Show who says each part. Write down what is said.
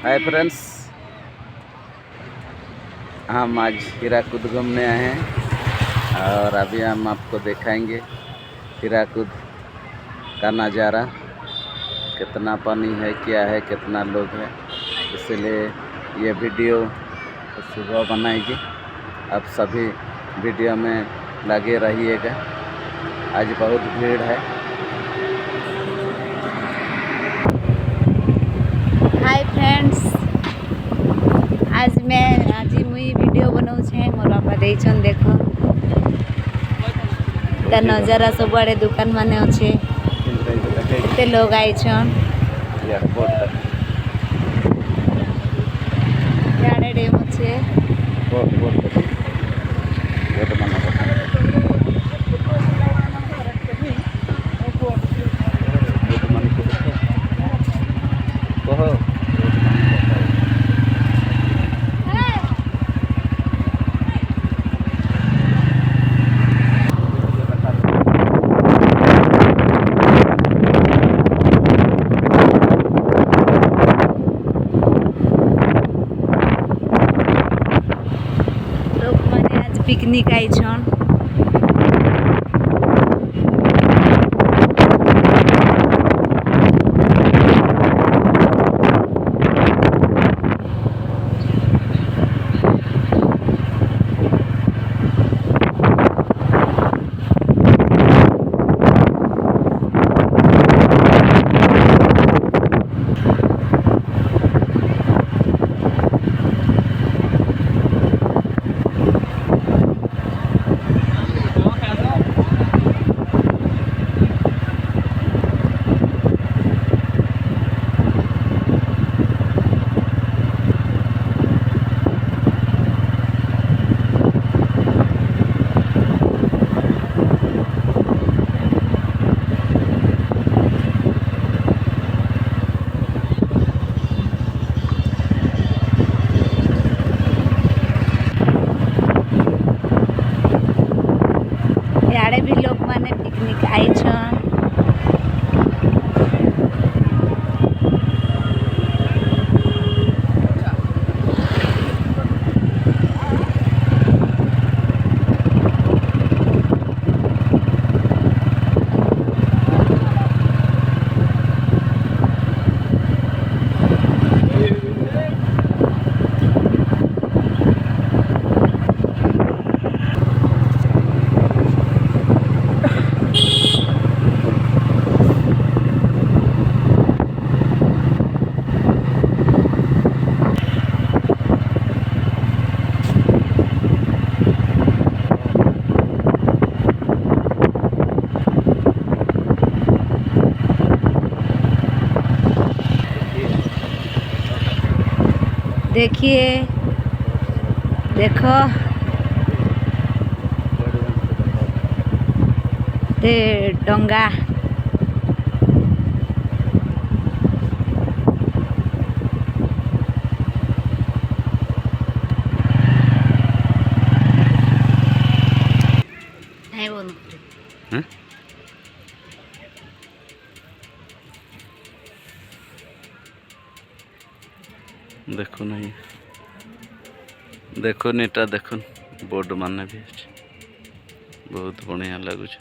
Speaker 1: Hi friends, हम आज हीराकुद घूमने आए हैं और अभी हम आपको दिखाएंगे हीराकुद का नज़ारा। कितना पानी है, क्या है, कितना लोग हैं, इसलिए ये वीडियो सुबह बनाएगी। आप सभी वीडियो में लगे रहिएगा। आज बहुत भीड़ है।
Speaker 2: हाय फ्रेंड्स, आज मुई वीडियो बनाऊ छे। मोर बापा देइछन देखो ता नजारा सब आड़े दुकान माने अच्छे, केते लोग आइछन। याडे डेम अच्छे। लोग माने आज पिकनिक आइछन। याडे भी लोग माने पिकनिक आइछन। देखिए, देखो ते डोंगा। नहीं बोल
Speaker 1: देखो नहीं, देखो नेटा देखो बोर्ड माने भी बहुत बढ़िया लगुच।